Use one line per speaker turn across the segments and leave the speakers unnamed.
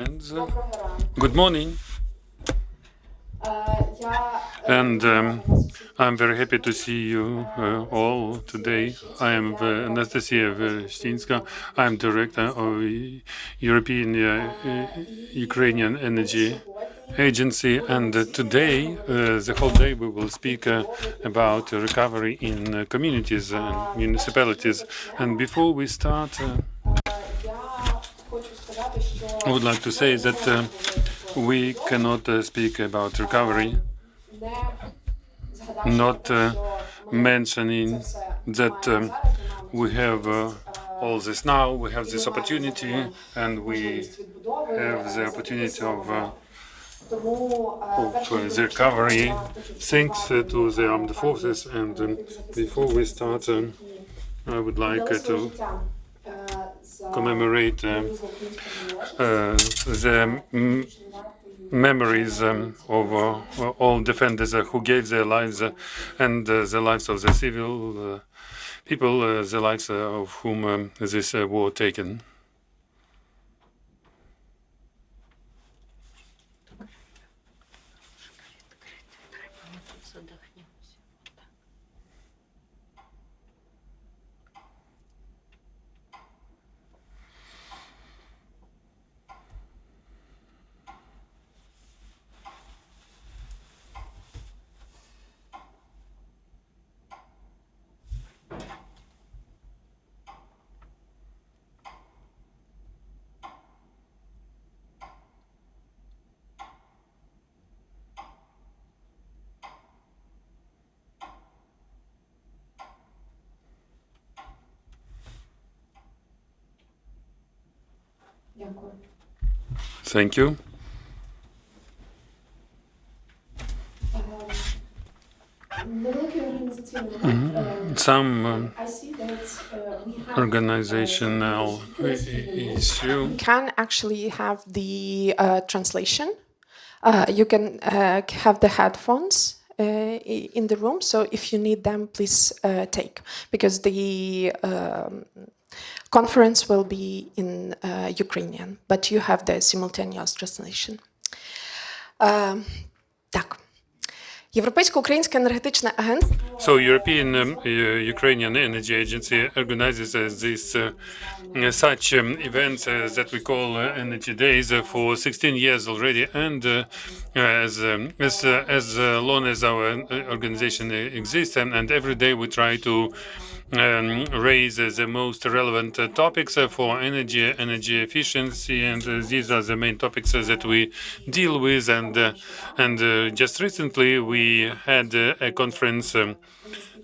Good morning. And I'm very happy to see you all today. I am Anastasia Vestinska. I'm director of European Ukrainian Energy Agency, and today, the whole day, we will speak about recovery in communities and municipalities. And before we start, I would like to say that we cannot speak about recovery, not mentioning that we have all this now, we have this opportunity, and we have the opportunity of the recovery thanks to the armed forces. And before we start, I would like to commemorate the memories of all defenders who gave their lives and the lives of the civil people, the lives of whom this war taken. Thank you. Some organizational issue.
Can actually have the translation. You can have the headphones in the room, so if you need them, please take, because the conference will be in Ukrainian, but you have the simultaneous translation. Так. Європейсько-українське енергетичне агентство.
So European Ukrainian Energy Agency organizes such events that we call Energy Days for 16 years already, and as long as our organization exists, and every day we try to raise the most relevant topics for energy efficiency, and these are the main topics that we deal with. And just recently we had a conference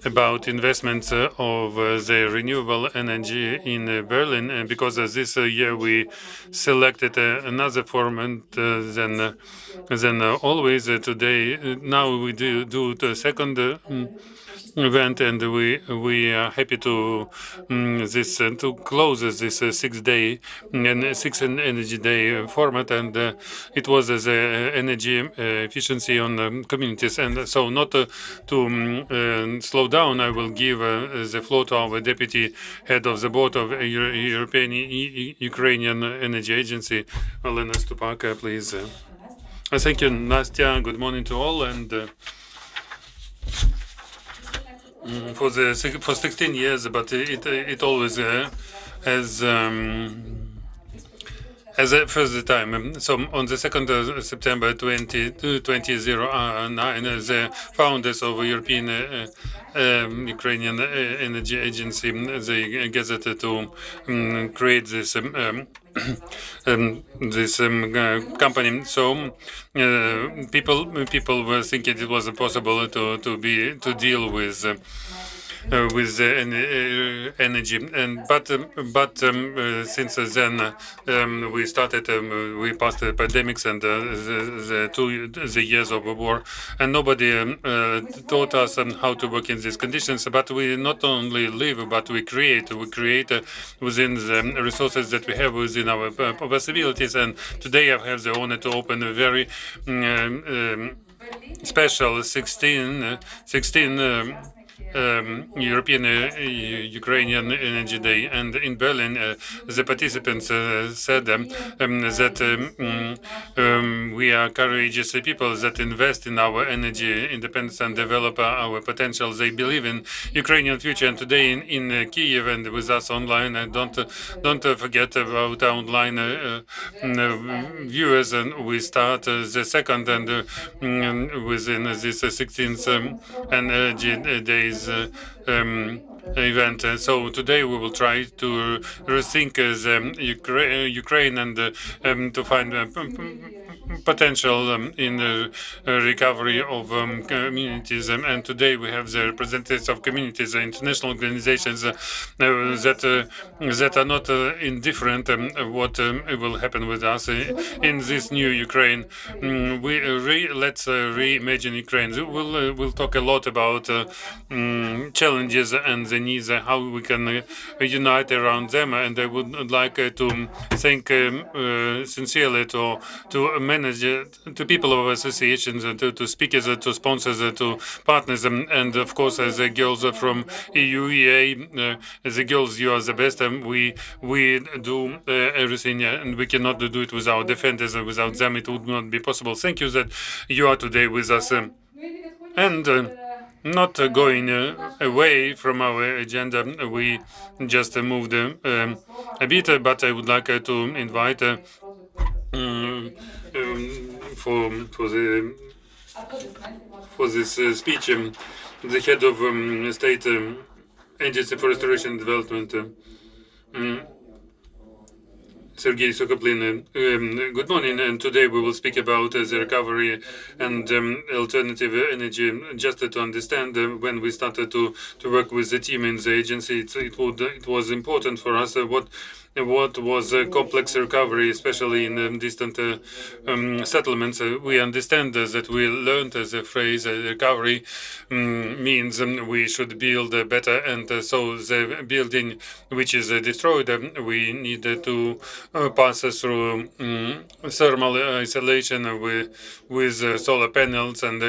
about investments of the renewable energy in Berlin, and because this year we selected another format than always today. Now we do the second event, and we are happy to to close this six energy day format, and it was the energy efficiency on communities. And so, not to slow down, I will give the floor to our deputy head of the board of European Ukrainian Energy Agency, Olena, please. Thank you, Nastya. Good morning to all. And for 16 years, but it always has as a first time. So on the 2nd of September 2009, the founders of European Ukrainian Energy Agency, they gathered to create this company. So people were thinking it wasn't possible to deal with energy, and but since then we started we passed the pandemics and the years of war, and nobody taught us how to work in these conditions. But we not only live, but we create within the resources that we have within our possibilities. And today I have the honor to open a very special 16 European Ukrainian Energy Day, and in Berlin, the participants said that we are courageous people that invest in our energy independence and develop our potential. They believe in Ukrainian future. And today in Kiev and with us online, don't forget about our online viewers. And we start the second and within this 16th Energy Days event. So today we will try to rethink the Ukraine and to find potential in the recovery of communities. And today we have the representatives of communities, international organizations that are not indifferent what will happen with us in this new Ukraine. Let's reimagine Ukraine. We'll talk a lot about challenges and the needs, how we can unite around them. And I would like to thank sincerely to manage to people of associations, to speakers, to sponsors, to partners, and of course the girls from EUEA. The girls, you are the best. We do everything, and we cannot do it without defenders. Without them, it would not be possible. Thank you that you are today with us, and not going away from our agenda. We just moved a bit, but I would like to invite for this speech the head of state agency for restoration and development, Serhii Sukhomlyn. Good morning, and today we will speak about the recovery and alternative energy. Just to understand, when we started to work with the team in the agency, it was important for us what was complex recovery, especially in distant settlements. We understand that we learned the phrase recovery means we should build better, and so the building which is destroyed, we need to pass through thermal isolation with solar panels and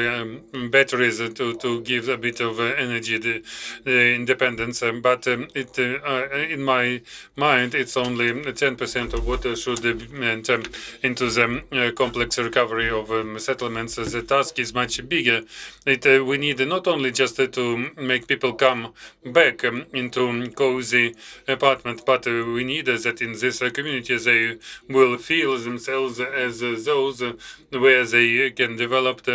batteries to give a bit of energy independence. But in my mind, it's only 10% of what should be meant into the complex recovery of settlements. The task is much bigger. We need not only just to make people come back into cozy apartment, but we need that in this community they will feel themselves as those where they can develop,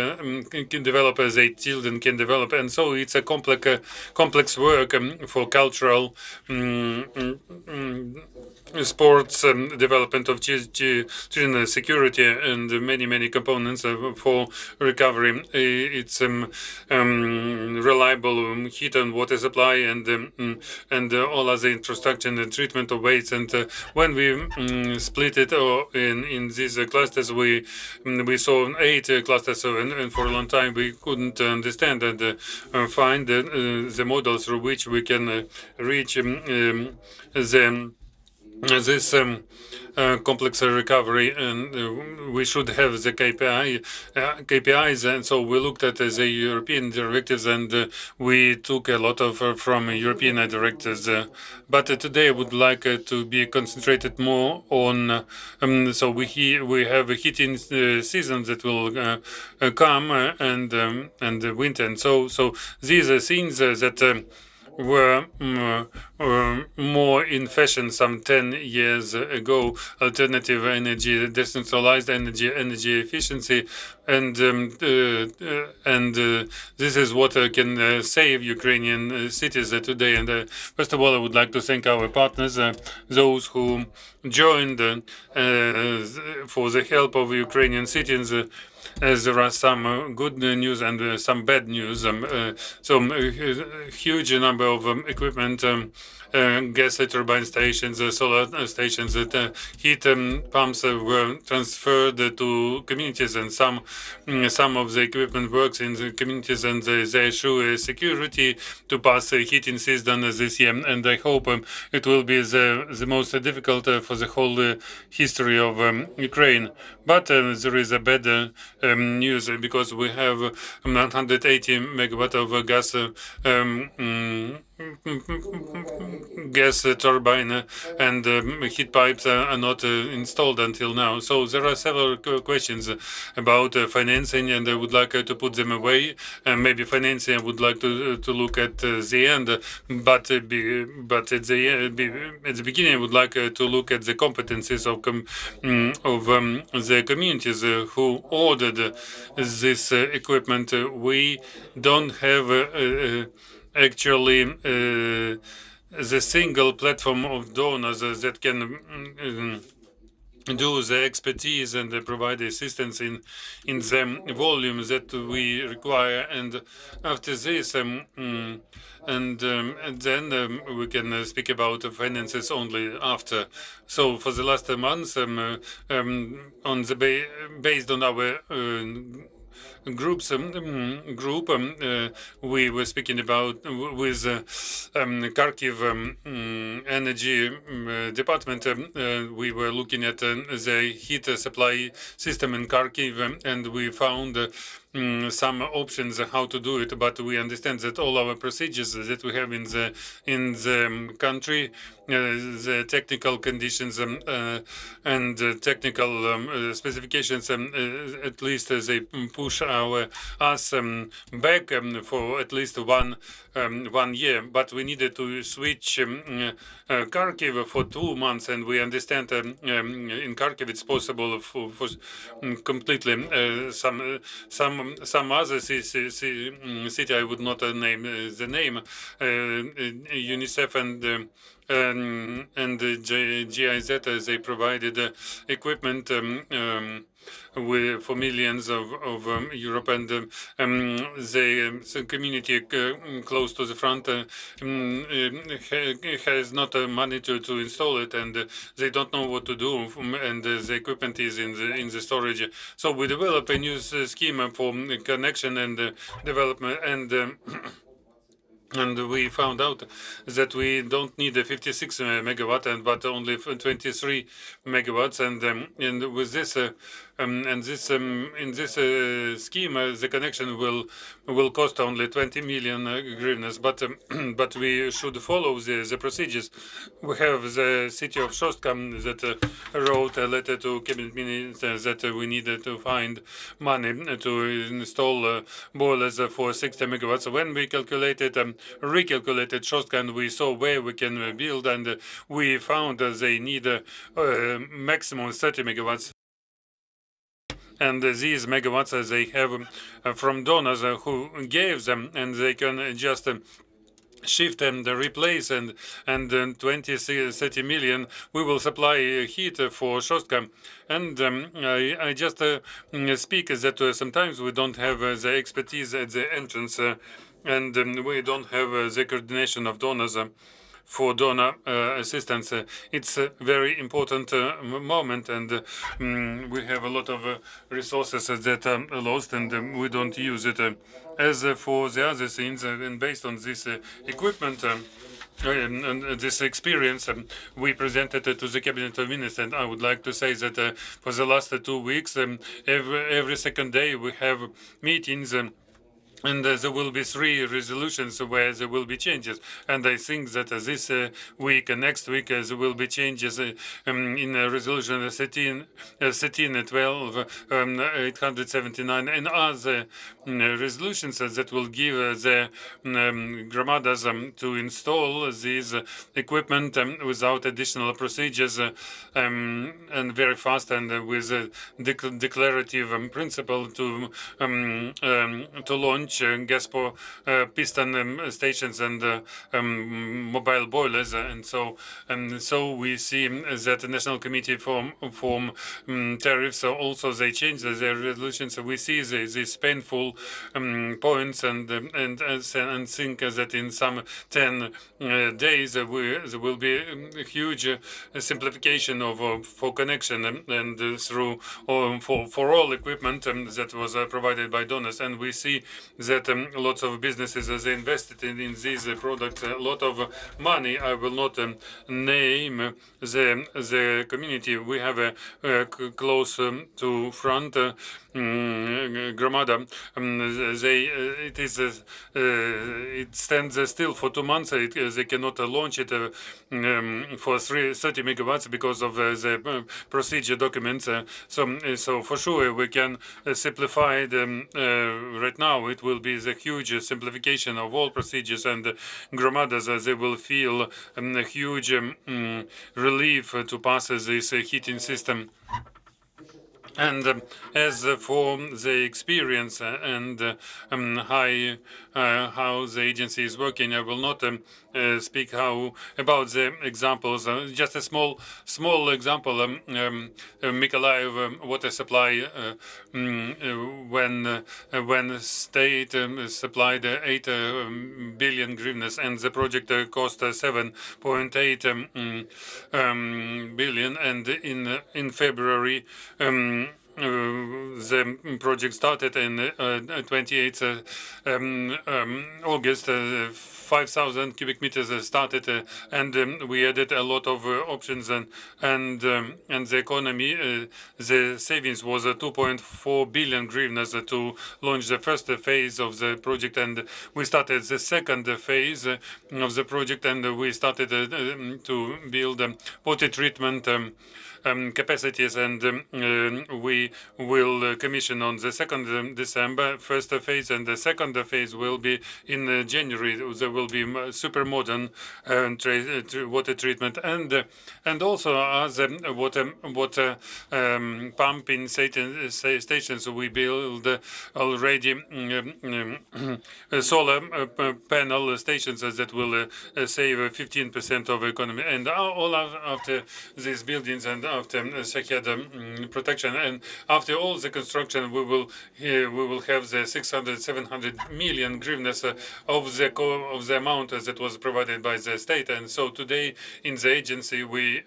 as their children can develop. And so it's a complex work for cultural sports development of children, security, and many components for recovery. It's reliable heat and water supply and all other infrastructure and treatment of waste. And when we split it in these clusters, we saw 8 clusters, and for a long time we couldn't understand and find the model through which we can reach this complex recovery, and we should have the KPIs. And so we looked at the European directives, and we took a lot of from European directives. But today I would like to be concentrated more on. So we have a heating season that will come and winter, and so these are things that were more in fashion some 10 years ago: alternative energy, decentralized energy efficiency, and this is what can save Ukrainian cities today. And first of all, I would like to thank our partners, those who joined for the help of Ukrainian citizens. There are some good news and some bad news. So a huge number of equipment, gas turbine stations, solar stations, heat pumps were transferred to communities, and some of the equipment works in the communities, and they assure security to pass a heating season this year. And I hope it will be the most difficult for the whole history of Ukraine. But there is a bad news, because we have 180 megawatt of gas turbine and heat pipes are not installed until now. So there are several questions about financing, and I would like to put them away. Maybe financing I would like to look at the end, but at the beginning I would like to look at the competencies of the communities who ordered this equipment. We don't have actually the single platform of donors that can do the expertise and provide assistance in the volume that we require. And after this, and then we can speak about finances only after. So for the last months, based on our group, we were speaking about with Kharkiv energy department. We were looking at the heat supply system in Kharkiv, and we found some options how to do it. But we understand that all our procedures that we have in the country, the technical conditions and technical specifications, at least they push us back for at least 1 year. But we needed to switch Kharkiv for 2 months, and we understand in Kharkiv it's possible for completely some other city, I would not name the name, UNICEF and GIZ, they provided equipment for millions of Europe, and the community close to the front has not money to install it, and they don't know what to do, and the equipment is in the storage. So we develop a new scheme for connection and development, and we found out that we don't need a 56 megawatt, but only 23 megawatts, and with this in this scheme, the connection will cost only 20 million hryvnias, but we should follow the procedures. We have the city of Shostka that wrote a letter to cabinet minister that we needed to find money to install boilers for 60 megawatts. When we recalculated Shostka, and we saw where we can build, and we found they need maximum 30 megawatts. And these megawatts they have from donors who gave them, and they can just shift and replace, and 30 million we will supply heat for Shostka. And I just speak that sometimes we don't have the expertise at the entrance, and we don't have the coordination of donors for donor assistance. It's a very important moment, and we have a lot of resources that are lost, and we don't use it. As for the other things, and based on this equipment, and this experience, we presented it to the cabinet of ministers, and I would like to say that for the last 2 weeks, every second day we have meetings. And there will be 3 resolutions where there will be changes. And I think that this week and next week there will be changes in resolution 13, 12, 879, and other resolutions that will give the Gramadas to install this equipment without additional procedures, and very fast, and with a declarative principle to launch gas piston stations and mobile boilers, and so we see that the National Committee form tariffs also they change their resolutions. We see these painful points, and think that in some 10 days there will be a huge simplification of for connection and through for all equipment that was provided by donors. And we see that lots of businesses they invested in these products a lot of money. I will not name the community. We have a close to front Gromada, it stands still for 2 months. They cannot launch it for 30 megawatts because of the procedure documents. So for sure we can simplify them right now. It will be the huge simplification of all procedures, and Gromadas they will feel a huge relief to pass this heating system. And as for the experience and how the agency is working, I will not speak about the examples. Just a small example. Mykolaiv water supply, when state supplied 8 billion hryvnias, and the project cost 7.8 billion, and in February. The project started in 28th August. 5,000 cubic meters started, and we added a lot of options, and the economy, the savings was 2.4 billion hryvnias to launch the first phase of the project, and we started the second phase of the project, and we started to build water treatment capacities, and we will commission on the 2nd December first phase, and the second phase will be in January. There will be super modern water treatment, and also other water pumping stations. We build already solar panel stations that will save 15% of economy, and all after these buildings and after Serhii protection, and after all the construction, we will have the 600-700 million hryvnias of the amount that was provided by the state. And so today in the agency we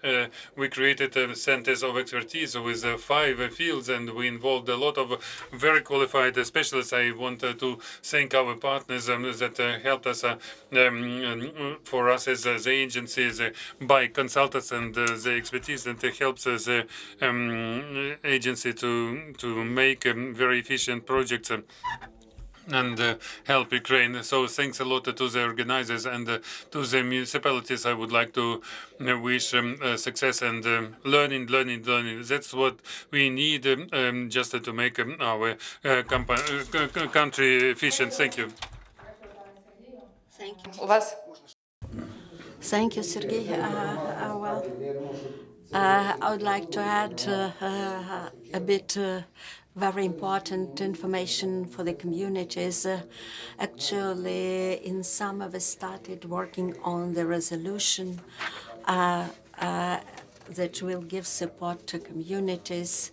created centers of expertise with 5 fields, and we involved a lot of very qualified specialists. I want to thank our partners that helped us for us as the agencies by consultants and the expertise that helps the agency to make very efficient projects and help Ukraine. So thanks a lot to the organizers and to the municipalities. I would like to wish success and learning. That's what we need just to make our country efficient. Thank you.
Thank you. Thank you, Serhii. I would like to add a bit very important information for the communities. Actually, in summer, we started working on the resolution that will give support to communities,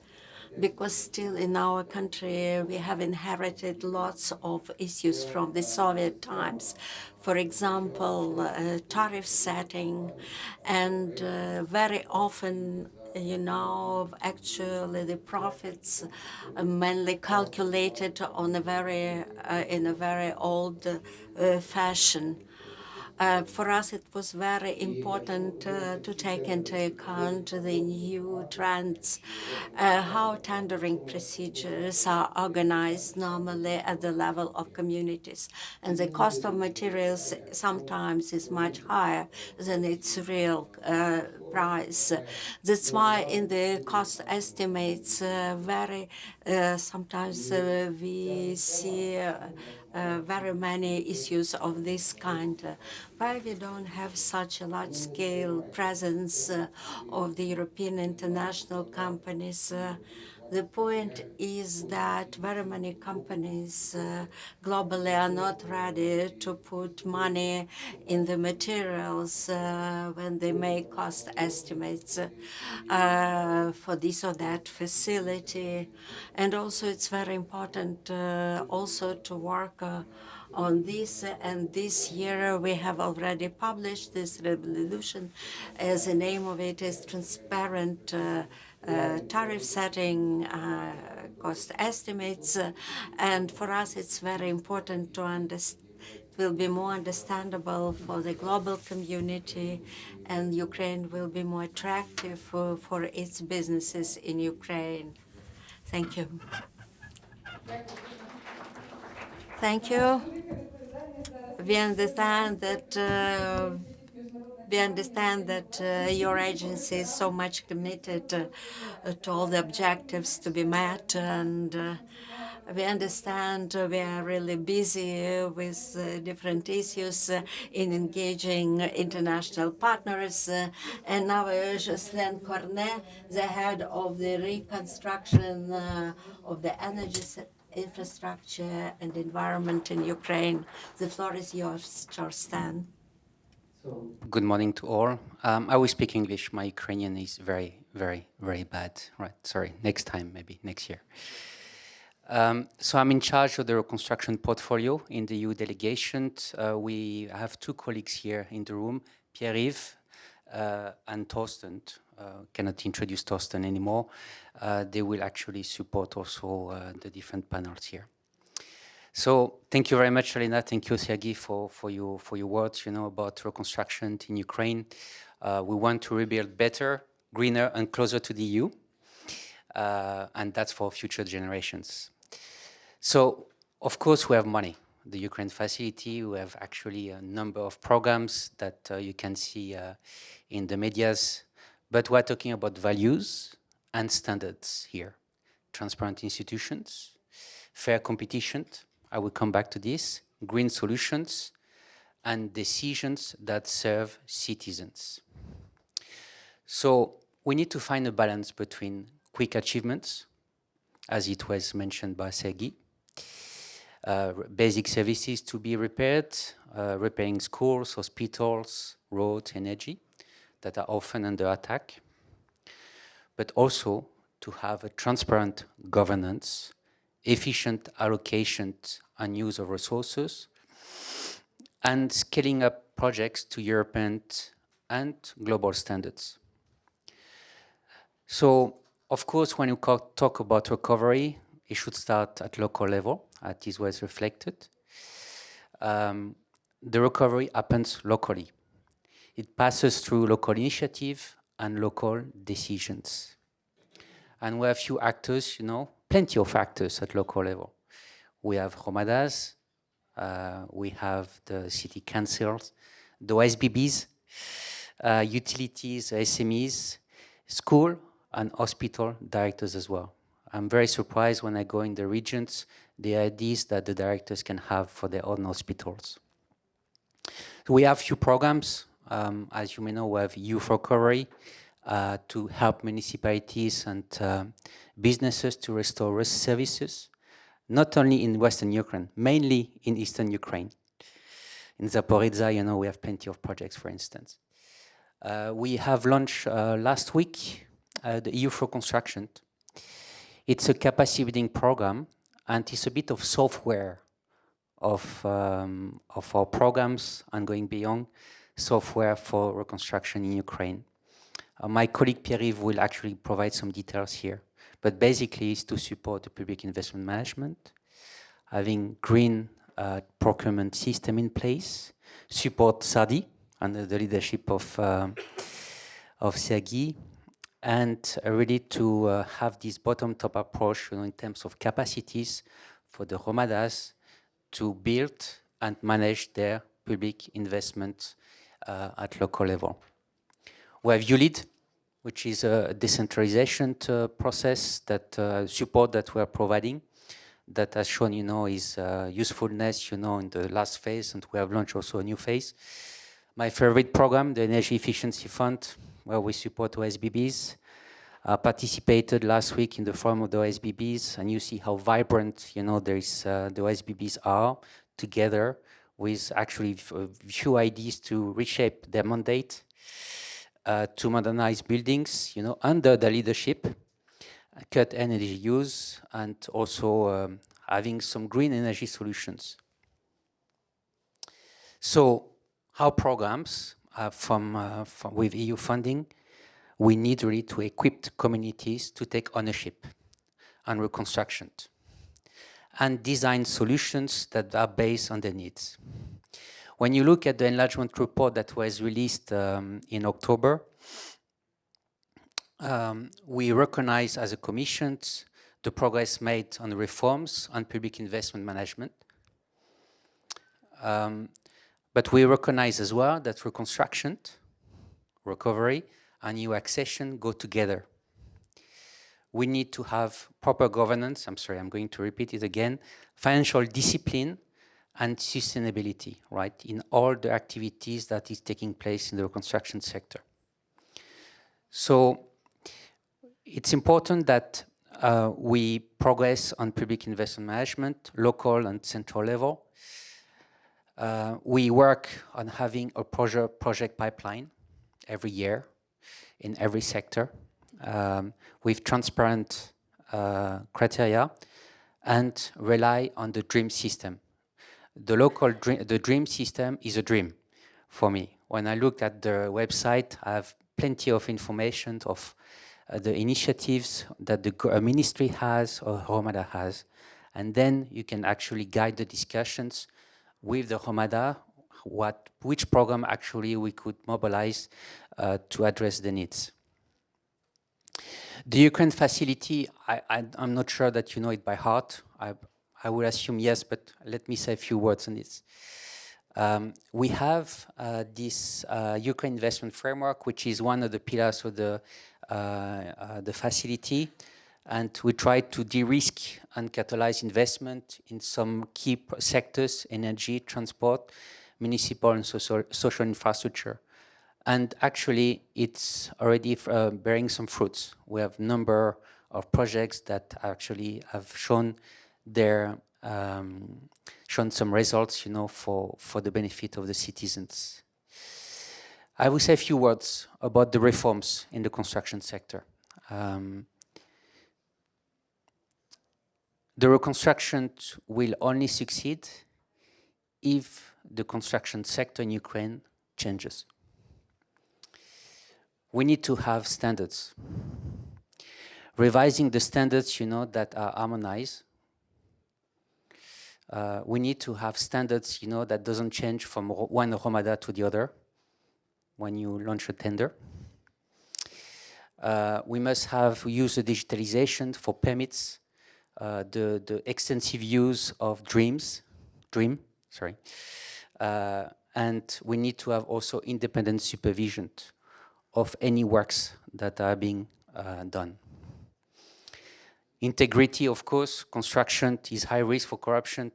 because still in our country we have inherited lots of issues from the Soviet times. For example, tariff setting, and very often, actually the profits are mainly calculated on in a very old fashion. For us, it was very important to take into account the new trends, how tendering procedures are organized normally at the level of communities. And the cost of materials sometimes is much higher than its real price. That's why in the cost estimates, sometimes we see very many issues of this kind. Why we don't have such a large-scale presence of the European international companies? The point is that very many companies globally are not ready to put money in the materials when they make cost estimates for this or that facility. And also it's very important also to work on this, and this year we have already published this resolution. As the name of it is transparent tariff setting, cost estimates, and for us it's very important to understand. It will be more understandable for the global community, and Ukraine will be more attractive for its businesses in Ukraine. Thank you. Thank you. We understand that your agency is so much committed to all the objectives to be met, and we understand we are really busy with different issues in engaging international partners. And now Jocelin Cornet, the head of the reconstruction of the energy infrastructure and environment in Ukraine. The floor is yours, Jocelin.
Good morning to all. I will speak English. My Ukrainian is very, very, very bad. Right, sorry. Next time, maybe next year. So I'm in charge of the reconstruction portfolio in the EU delegation. We have two colleagues here in the room, Pierre-Yves and Torsten. Cannot introduce Torsten anymore. They will actually support also the different panels here. So thank you very much, Olena. Thank you, Serhii, for your words, about reconstruction in Ukraine. We want to rebuild better, greener, and closer to the EU, and that's for future generations. So, of course, we have money. The Ukraine facility, we have actually a number of programs that you can see in the medias, but we're talking about values and standards here. Transparent institutions, fair competition, I will come back to this, green solutions, and decisions that serve citizens. So we need to find a balance between quick achievements, as it was mentioned by Serhii, basic services to be repaired, repairing schools, hospitals, roads, energy, that are often under attack, but also to have a transparent governance, efficient allocation and use of resources, and scaling up projects to European and global standards. So, of course, when you talk about recovery, it should start at local level, as this was reflected. The recovery happens locally. It passes through local initiative and local decisions. And we have few actors, plenty of actors at local level. We have Romadas, we have the city councils, the OSBBs, utilities, SMEs, school and hospital directors as well. I'm very surprised when I go in the regions, the ideas that the directors can have for their own hospitals. We have few programs, as you may know, we have Youth Recovery, to help municipalities and businesses to restore services, not only in Western Ukraine, mainly in Eastern Ukraine. In Zaporizhzhia, we have plenty of projects, for instance. We have launched last week the EU for Reconstruction. It's a capacity building program, and it's a bit of software of our programs and going beyond software for reconstruction in Ukraine. My colleague Pierre-Yves will actually provide some details here, but basically it's to support the public investment management, having green procurement system in place, support Serhii under the leadership of Serhii, and really to have this bottom-top approach in terms of capacities for the Romadas to build and manage their public investment at local level. We have EULEAD, which is a decentralization process that support that we are providing, that has shown, is usefulness, in the last phase, and we have launched also a new phase. My favorite program, the Energy Efficiency Fund, where we support OSBBs. Participated last week in the forum of the OSBBs, and you see how vibrant, there is the OSBBs are together with actually a few ideas to reshape their mandate, to modernize buildings, under the leadership, cut energy use, and also having some green energy solutions. So, how programs with EU funding, we need really to equip communities to take ownership and reconstruction and design solutions that are based on their needs. When you look at the enlargement report that was released in October, we recognize as a Commission the progress made on reforms on public investment management. But we recognize as well that reconstruction, recovery, and EU accession go together. We need to have proper governance, I'm sorry, I'm going to repeat it again, financial discipline and sustainability, right, in all the activities that is taking place in the reconstruction sector. So it's important that we progress on public investment management, local and central level. We work on having a project pipeline every year in every sector with transparent criteria and rely on the DREAM system. The DREAM system is a dream for me. When I looked at the website, I have plenty of information of the initiatives that the ministry has or Romada has. And then you can actually guide the discussions with the Romada, which program actually we could mobilize to address the needs. The Ukraine facility, I'm not sure that you know it by heart. I would assume yes, but let me say a few words on this. We have this Ukraine investment framework, which is one of the pillars of the facility, and we try to de-risk and catalyze investment in some key sectors: energy, transport, municipal and social infrastructure. And actually, it's already bearing some fruits. We have a number of projects that actually have shown some results, you know, for the benefit of the citizens. I will say a few words about the reforms in the construction sector. The reconstruction will only succeed if the construction sector in Ukraine changes. We need to have standards. Revising the standards, you know, that are harmonized. We need to have standards, you know, that doesn't change from one Romada to the other when you launch a tender. We must use the digitalization for permits, the extensive use of DREAM, and we need to have also independent supervision of any works that are being done. Integrity, of course. Construction is high risk for corruption.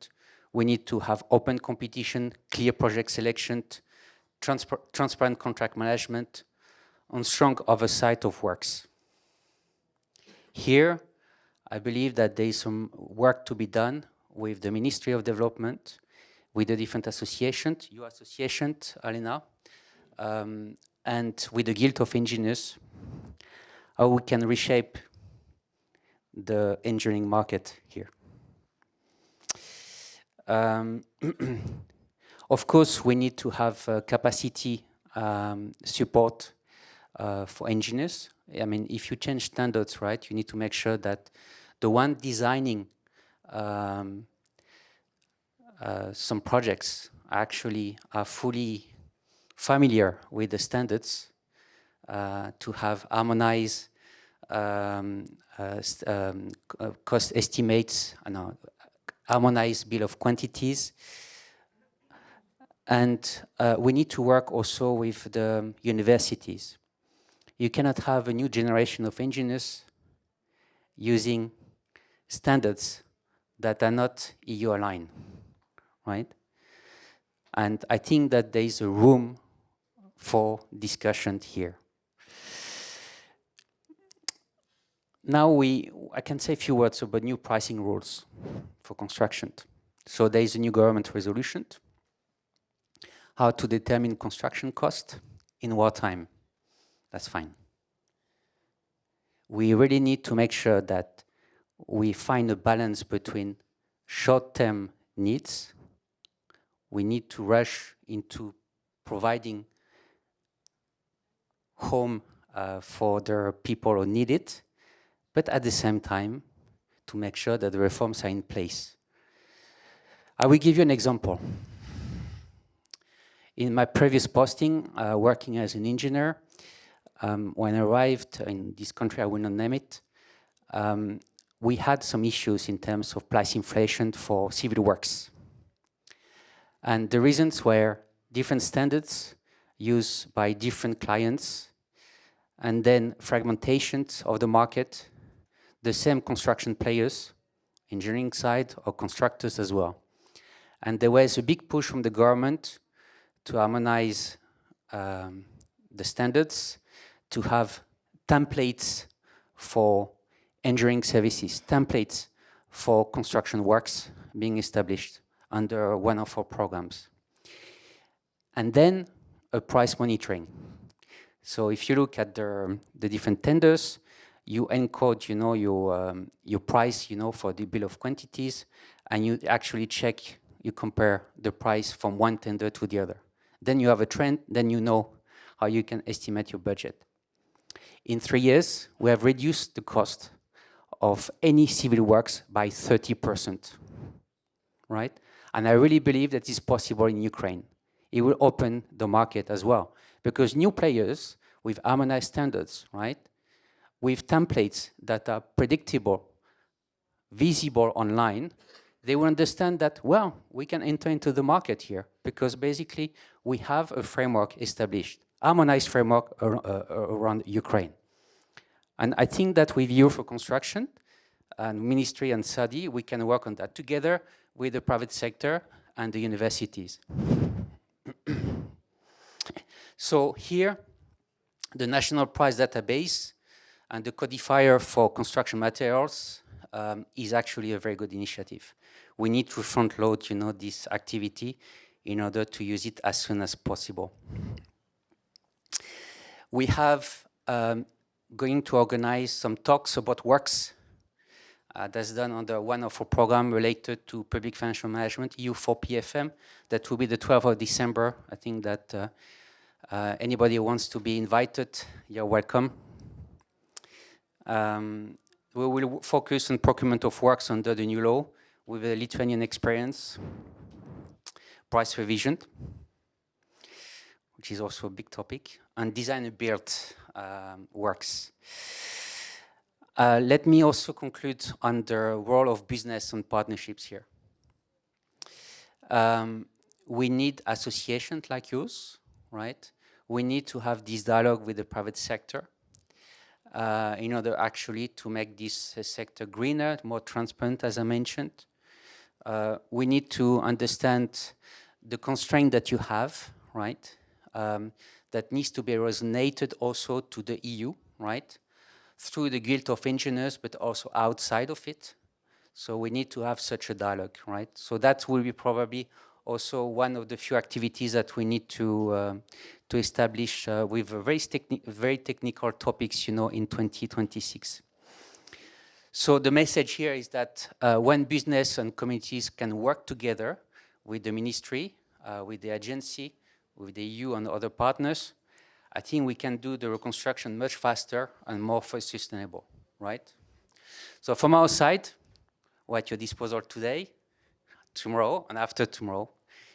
We need to have open competition, clear project selection, transparent contract management, and strong oversight of works. Here, I believe that there is some work to be done with the Ministry of Development, with the different associations, your association, Olena, and with the Guild of Engineers, how we can reshape the engineering market here. Of course, we need to have capacity support for engineers. I mean, if you change standards, right, you need to make sure that the one designing some projects actually are fully familiar with the standards to have harmonized cost estimates, harmonized bill of quantities. And we need to work also with the universities. You cannot have a new generation of engineers using standards that are not EU aligned, right? And I think that there is a room for discussion here. Now I can say a few words about new pricing rules for construction. So there is a new government resolution, how to determine construction cost in wartime. That's fine. We really need to make sure that we find a balance between short-term needs. We need to rush into providing home for the people who need it, but at the same time, to make sure that the reforms are in place. I will give you an example. In my previous posting, working as an engineer, when I arrived in this country, I will not name it, we had some issues in terms of price inflation for civil works. And the reasons were different standards used by different clients, and then fragmentations of the market, the same construction players, engineering side or constructors as well. And there was a big push from the government to harmonize the standards, to have templates for engineering services, templates for construction works being established under one of our programs. And then a price monitoring. So if you look at the different tenders, you encode, you know, your price, you know, for the bill of quantities, and you actually check, you compare the price from one tender to the other. Then you have a trend, then you know how you can estimate your budget. In 3 years, we have reduced the cost of any civil works by 30%, right? And I really believe that is possible in Ukraine. It will open the market as well, because new players with harmonized standards, right, with templates that are predictable, visible online, they will understand that, well, we can enter into the market here, because basically we have a framework established, harmonized framework around Ukraine. And I think that with EU for Construction and Ministry and Serhii, we can work on that together with the private sector and the universities. So here, the National Price Database and the codifier for construction materials is actually a very good initiative. We need to front load, you know, this activity in order to use it as soon as possible. We have going to organize some talks about works that's done under one of our programs related to public financial management, EU4PFM. That will be the 12th of December. I think that anybody who wants to be invited, you're welcome. We will focus on procurement of works under the new law with a Lithuanian experience, price revision, which is also a big topic, and design and build works. Let me also conclude on the role of business and partnerships here. We need associations like yours, right? We need to have this dialogue with the private sector in order actually to make this sector greener, more transparent, as I mentioned. We need to understand the constraint that you have, right? That needs to be resonated also to the EU, right? Through the Guild of Engineers, but also outside of it. So we need to have such a dialogue, right? So that will be probably also one of the few activities that we need to establish with very technical topics, you know, in 2026. So the message here is that when business and communities can work together with the ministry, with the agency, with the EU and other partners, I think we can do the reconstruction much faster and more sustainable, right? So from our side, we're at your disposal today, tomorrow, and after tomorrow,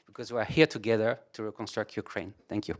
because we are here together to reconstruct Ukraine. Thank you.